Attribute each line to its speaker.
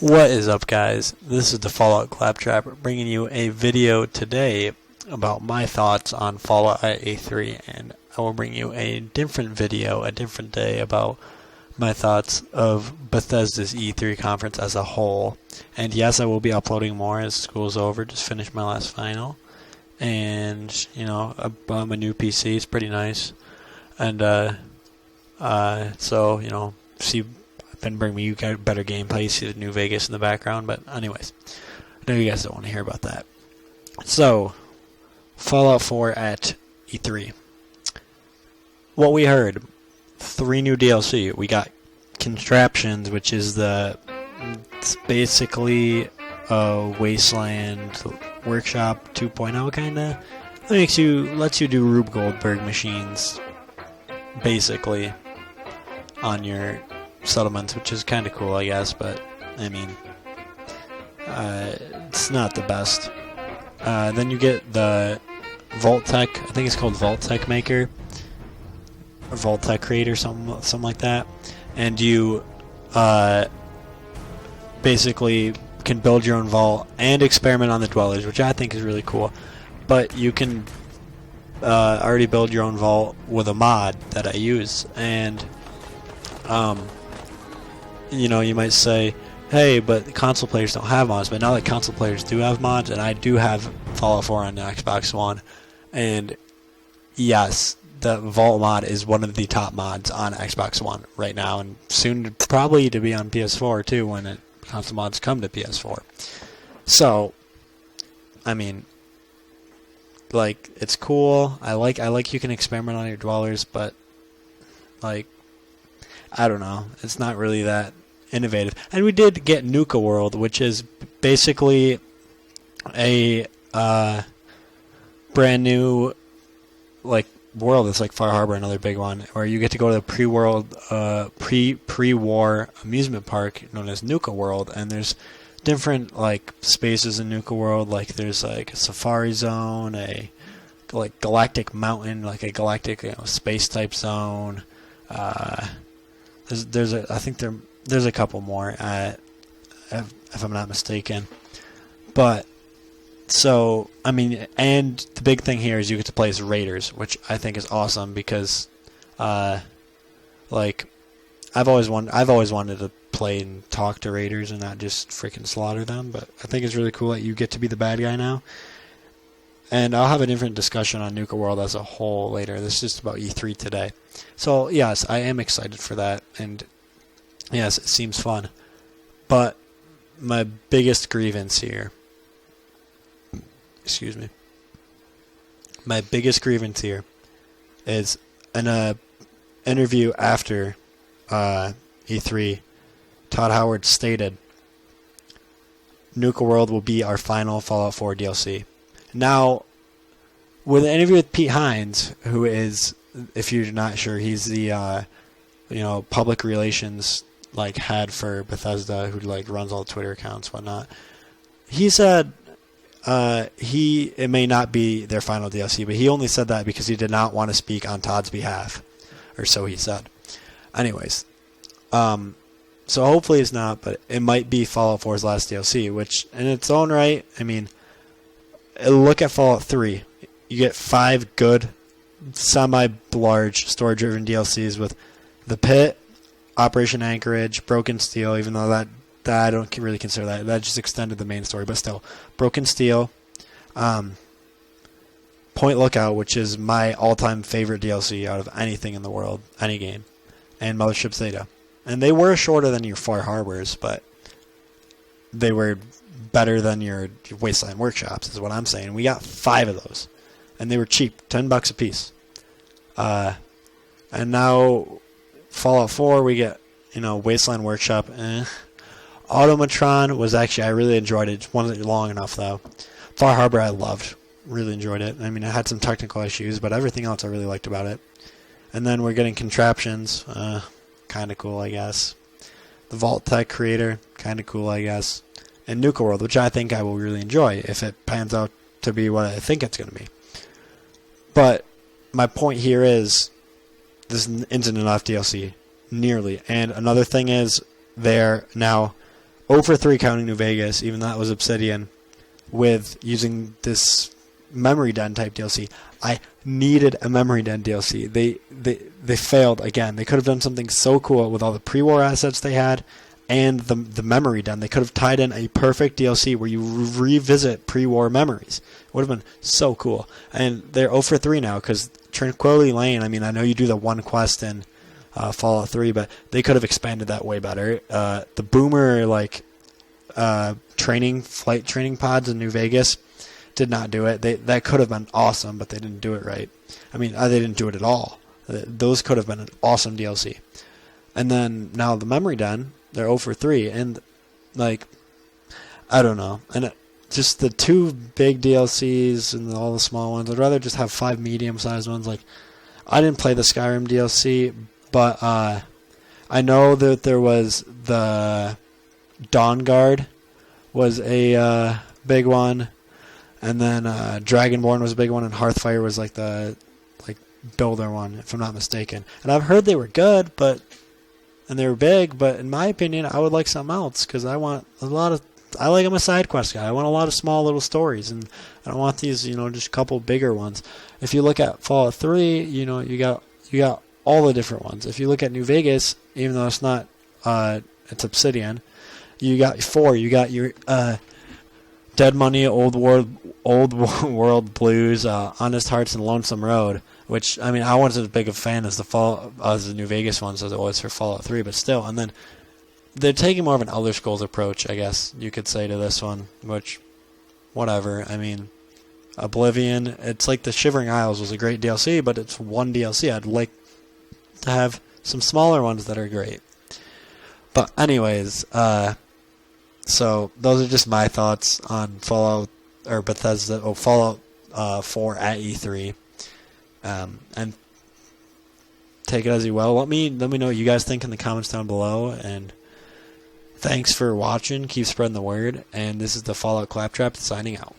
Speaker 1: What is up, guys? This is the Fallout Claptrap bringing you a video today about my thoughts on Fallout at E3, and I will bring you a different video a different day about my thoughts of Bethesda's E3 conference as a whole. And yes, I will be uploading more as school's over. Just finished my last final, and I bought my new PC. It's pretty nice, and so see. Been bringing you better gameplay. You see the New Vegas in the background, but anyways, I know you guys don't want to hear about that. So, Fallout 4 at E3. What we heard: 3 new DLC. We got Contraptions, which is it's basically a Wasteland Workshop 2.0 kinda. Lets you do Rube Goldberg machines, basically, on your settlements, which is kind of cool, I guess, but I mean, it's not the best. Then you get the Vault-Tec, I think it's called Vault-Tec Maker, or Vault-Tec Creator, something like that, and you basically can build your own vault and experiment on the dwellers, which I think is really cool. But you can already build your own vault with a mod that I use, and you might say, hey, but console players don't have mods. But now that console players do have mods, and I do have Fallout 4 on the Xbox One, and yes, the Vault mod is one of the top mods on Xbox One right now, and soon probably to be on PS4 too when console mods come to PS4. So, I mean, like, it's cool. I like you can experiment on your dwellers, but like, I don't know. It's not really that innovative. And we did get Nuka World, which is basically a brand new world. It's like Far Harbor, another big one, where you get to go to the pre-war amusement park known as Nuka World, and there's different spaces in Nuka World. Like there's a safari zone, a galactic mountain, like a galactic space type zone. There's a couple more, if I'm not mistaken. But so I mean, and the big thing here is you get to play as raiders, which I think is awesome because, I've always wanted to play and talk to raiders and not just freaking slaughter them. But I think it's really cool that you get to be the bad guy now. And I'll have a different discussion on Nuka World as a whole later. This is just about E3 today. So, yes, I am excited for that. And, yes, it seems fun. But my biggest grievance here... Excuse me. My biggest grievance here is in an interview after E3, Todd Howard stated, Nuka World will be our final Fallout 4 DLC. Now, with an interview with Pete Hines, who is, if you're not sure, he's the public relations head for Bethesda, who runs all the Twitter accounts, whatnot. He said it may not be their final DLC, but he only said that because he did not want to speak on Todd's behalf, or so he said. Anyways, so hopefully it's not, but it might be Fallout 4's last DLC, which in its own right, I mean, look at Fallout 3. You get 5 good, semi-large, story-driven DLCs with The Pit, Operation Anchorage, Broken Steel, even though that I don't really consider that. That just extended the main story, but still. Broken Steel, Point Lookout, which is my all-time favorite DLC out of anything in the world, any game, and Mothership Zeta. And they were shorter than your Far Harbors, but they were better than your Wasteland Workshops, is what I'm saying. We got 5 of those, and they were cheap, $10 a piece. And now Fallout 4, we get Wasteland Workshop. Automatron was actually, I really enjoyed it. It wasn't long enough though. Far Harbor I loved, really enjoyed it. I mean, it had some technical issues, but everything else I really liked about it. And then we're getting Contraptions, kind of cool, I guess. The Vault-Tec Creator, kind of cool, I guess. And Nuka World, which I think I will really enjoy if it pans out to be what I think it's going to be. But my point here is, this isn't enough DLC, nearly. And another thing is, they're now 0 for 3 counting New Vegas, even though that was Obsidian, with using this Memory Den type DLC. I needed a Memory Den DLC. They failed again. They could have done something so cool with all the pre-war assets they had and the Memory Den. They could have tied in a perfect DLC where you revisit pre-war memories. It would have been so cool. And they're 0 for 3 now because Tranquility Lane, I mean, I know you do the one quest in Fallout 3, but they could have expanded that way better. The Boomer flight training pods in New Vegas did not do it. That could have been awesome, but they didn't do it right. I mean, they didn't do it at all. Those could have been an awesome DLC. And then now the Memory Den, they're 0 for 3, and like, I don't know. And just the 2 big DLCs and all the small ones. I'd rather just have 5 medium-sized ones. Like, I didn't play the Skyrim DLC, but I know that there was the Dawn Guard was a big one, and then Dragonborn was a big one, and Hearthfire was like the builder one, if I'm not mistaken. And I've heard they were good, and they were big, but in my opinion, I would like something else because I want I like I'm a side quest guy. I want a lot of small little stories, and I don't want these, just a couple bigger ones. If you look at Fallout 3, you got all the different ones. If you look at New Vegas, even though it's not, it's Obsidian, you got 4. You got your Dead Money, Old World Blues, Honest Hearts, and Lonesome Road. Which, I mean, I wasn't as big a fan as the New Vegas ones as it was for Fallout 3, but still. And then they're taking more of an Elder Scrolls approach, I guess you could say, to this one, which, whatever. I mean, Oblivion, it's like the Shivering Isles was a great DLC, but it's one DLC. I'd like to have some smaller ones that are great. But anyways, so those are just my thoughts on Fallout 4 at E3. And take it as you will. Let me know what you guys think in the comments down below, and thanks for watching. Keep spreading the word, and this is the Fallout Claptrap signing out.